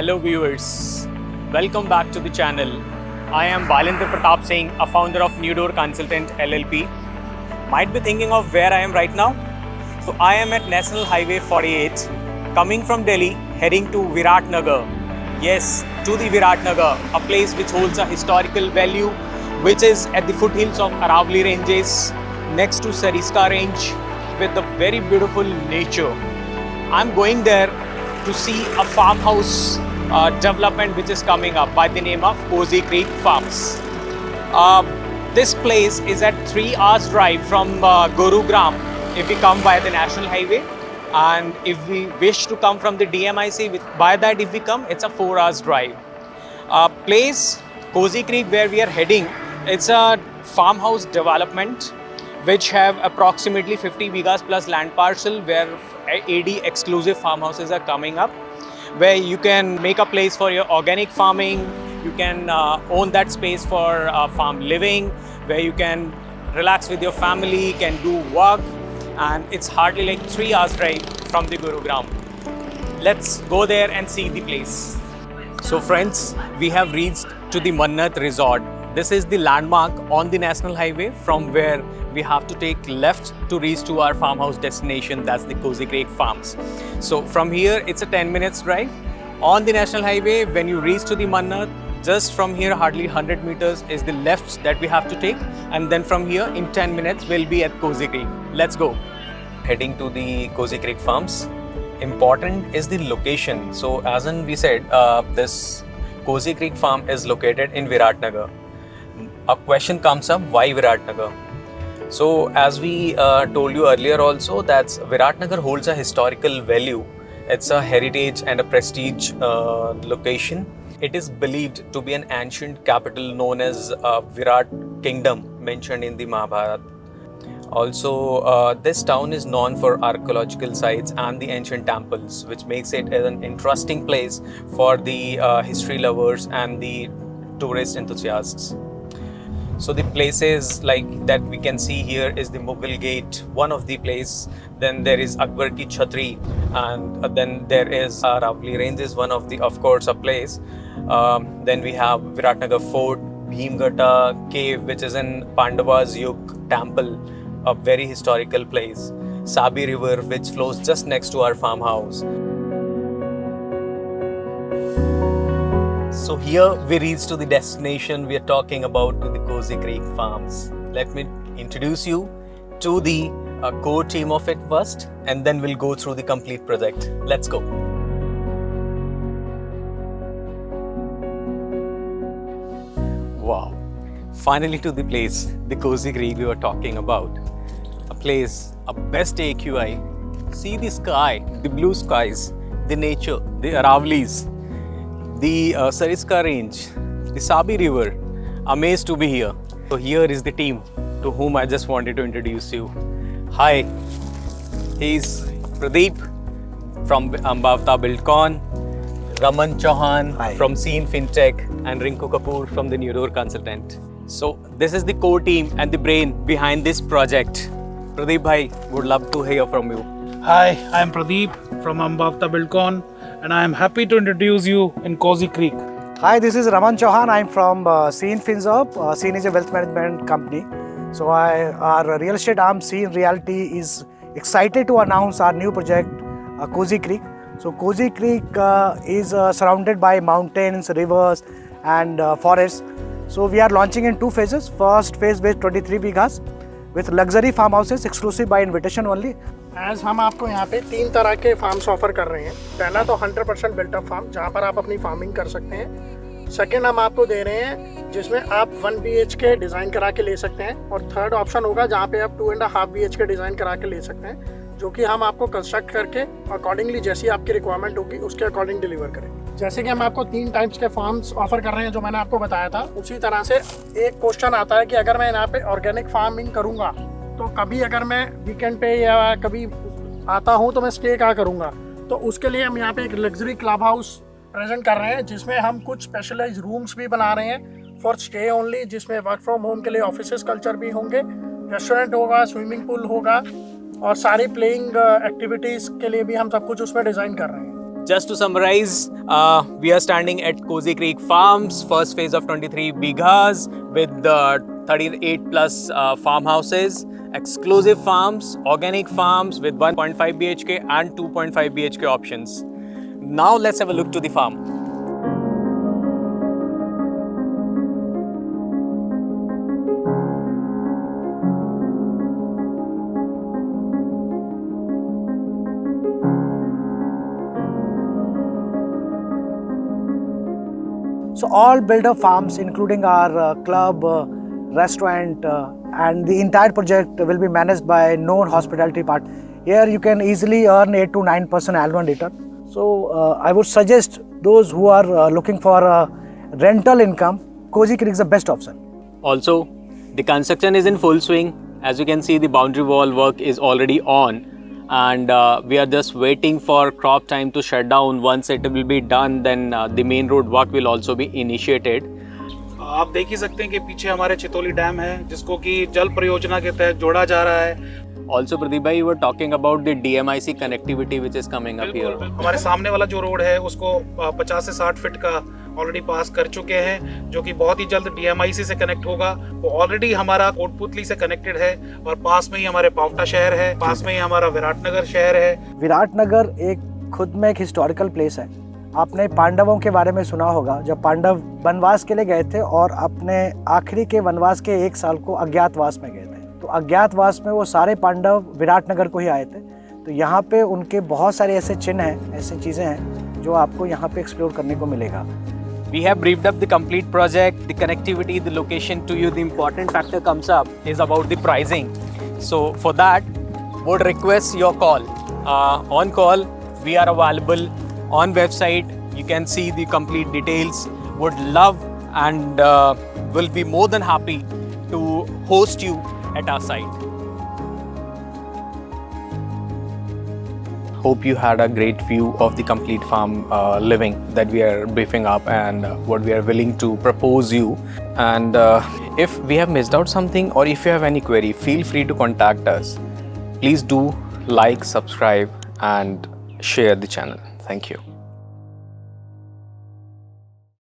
Hello viewers, welcome back to the channel. I am Balendra Pratap Singh, a founder of New Door Consultant LLP. Might be thinking of where I am right now? So I am at National Highway 48, coming from Delhi, heading to Viratnagar. Yes, to the Viratnagar, a place which holds a historical value, which is at the foothills of Aravalli Ranges, next to Sariska Range, with a very beautiful nature. I'm going there to see a farmhouse development which is coming up by the name of Cozy Creek Farms. This place is at 3 hours drive from Gurugram if we come by the National Highway, and if we wish to come from the DMIC, by that if we come, it's a 4 hours drive. Place Cozy Creek where we are heading, it's a farmhouse development which have approximately 50 bighas plus land parcel where AD exclusive farmhouses are coming up, where you can make a place for your organic farming, you can own that space for farm living, where you can relax with your family, can do work, and it's hardly like 3 hours drive from the Gurugram. Let's go there and see the place. So friends, we have reached to the Mannat Resort. This is the landmark on the National Highway from where we have to take left to reach to our farmhouse destination, that's the Cozy Creek Farms. So from here, it's a 10 minutes drive. On the National Highway, when you reach to the Mannat, just from here, hardly 100 meters is the left that we have to take. And then from here, in 10 minutes, we'll be at Cozy Creek. Let's go. Heading to the Cozy Creek Farms. Important is the location. So as we said, this Cozy Creek Farm is located in Viratnagar. A question comes up, why Viratnagar? So as we told you earlier also, that Viratnagar holds a historical value. It's a heritage and a prestige location. It is believed to be an ancient capital known as Virat Kingdom, mentioned in the Mahabharata. Also, this town is known for archaeological sites and the ancient temples, which makes it an interesting place for the history lovers and the tourist enthusiasts. So the places like that we can see here is the Mughal Gate, one of the place. Then there is Akbar Ki Chhatri, and then there is Aravalli Ranges, one of the, of course, a place. Then we have Viratnagar Fort, Bhimgata Cave, which is in Pandavas Yug Temple, a very historical place. Sabi River, which flows just next to our farmhouse. So here we reach to the destination we are talking about, to the Cozy Creek Farms. Let me introduce you to the core team of it first, and then we'll go through the complete project. Let's go. Wow, finally to the place, the Cozy Creek we were talking about. A place, a best AQI. See the sky, the blue skies, the nature, the Aravallis, the Sariska Range, the Sabi River. Amazed to be here. So here is the team to whom I just wanted to introduce you. Hi, he's Pradeep from Ambavta Buildcon, Raman Chauhan from Scene Fintech, and Rinku Kapoor from the New Door Consultant. So this is the core team and the brain behind this project. Pradeep bhai, would love to hear from you. Hi, I am Pradeep from Ambavta Buildcon, and I am happy to introduce you in Cozy Creek. Hi, this is Raman Chauhan. I'm from Scene FinServe. Scene is a wealth management company. So our real estate arm, Scene Realty, is excited to announce our new project, Cozy Creek. So Cozy Creek is surrounded by mountains, rivers, and forests. So we are launching in 2 phases. First phase with 23 bighas with luxury farmhouses exclusive by invitation only. आज हम आपको यहाँ पे 3 तरह के farms offer कर रहे हैं. पहला तो 100% बिल्ट अप फार्म, जहाँ पर आप अपनी फार्मिंग कर सकते हैं. सेकेंड हम आपको दे रहे हैं जिसमें आप 1 BHK डिज़ाइन करा के ले सकते हैं. और थर्ड ऑप्शन होगा जहाँ पे आप 2.5 BHK डिज़ाइन करा के ले सकते हैं, जो कि हम आपको कंस्ट्रक्ट करके अकॉर्डिंगली जैसी आपकी रिक्वायरमेंट होगी उसके अकॉर्डिंग डिलीवर करेंगे. जैसे कि हम आपको 3 टाइप्स के फार्म्स ऑफर कर रहे हैं जो मैंने आपको बताया था, उसी तरह से एक क्वेश्चन आता है कि अगर मैं यहाँ पे ऑर्गेनिक फार्मिंग करूँगा तो कभी अगर मैं वीकेंड पे या कभी आता हूँ तो मैं स्टे कहाँ करूँगा. तो उसके लिए हम यहाँ पे एक लग्जरी क्लब हाउस प्रेजेंट कर रहे हैं, जिसमें हम कुछ स्पेशलाइज रूम्स भी बना रहे हैं फॉर स्टे ओनली, जिसमें वर्क फ्रॉम होम के लिए ऑफिसेस कल्चर भी होंगे, रेस्टोरेंट होगा, स्विमिंग पूल होगा, और सारी प्लेइंग एक्टिविटीज़ के लिए भी हम सब कुछ उसमें डिज़ाइन कर रहे हैं. Just to summarize, we are standing at Cozy Creek Farms, first phase of 23 bighas with 38 plus farmhouses, exclusive farms, organic farms with 1.5 BHK and 2.5 BHK options. Now let's have a look to the farm. So all builder farms, including our club, restaurant, and the entire project will be managed by known hospitality partner. Here you can easily earn 8 to 9% annual return. So I would suggest those who are looking for a rental income, Cozy Creek is the best option. Also, the construction is in full swing. As you can see, the boundary wall work is already on. And we are just waiting for crop time to shut down. Once it will be done, then the main road work will also be initiated. आप देख ही सकते हैं कि पीछे हमारे Chitauli dam है जिसको कि जल परियोजना के तहत जोड़ा जा रहा है. Also, Pradeep bhai, you were talking about the DMIC connectivity which is coming up here. हमारे सामने वाला जो रोड है उसको 50 से 60 फीट का ऑलरेडी पास कर चुके हैं, जो कि बहुत ही जल्द DMIC से कनेक्ट होगा. वो ऑलरेडी हमारा कोटपुतली से कनेक्टेड है और पास में ही हमारे पावटा शहर है, पास में ही हमारा विराटनगर शहर है. विराटनगर एक खुद में एक हिस्टोरिकल प्लेस है. आपने पांडवों के बारे में सुना होगा, जब पांडव वनवास के लिए गए थे और अपने आखिरी के वनवास के 1 साल को अज्ञातवास में गए थे. तो अज्ञातवास में वो सारे पांडव विराटनगर को ही आए थे. तो यहाँ पे उनके बहुत सारे ऐसे चिन्ह हैं, ऐसी चीज़ें हैं जो आपको यहाँ पे एक्सप्लोर करने को मिलेगा. We have briefed up the complete project, the connectivity, the location to you. The important factor comes up is about the pricing. So for that, would request your call. On call, we are available on website. You can see the complete details. Would love and will be more than happy to host you at our site. Hope you had a great view of the complete farm living that we are briefing up and what we are willing to propose you. And if we have missed out something or if you have any query, feel free to contact us. Please do like, subscribe and share the channel. Thank you.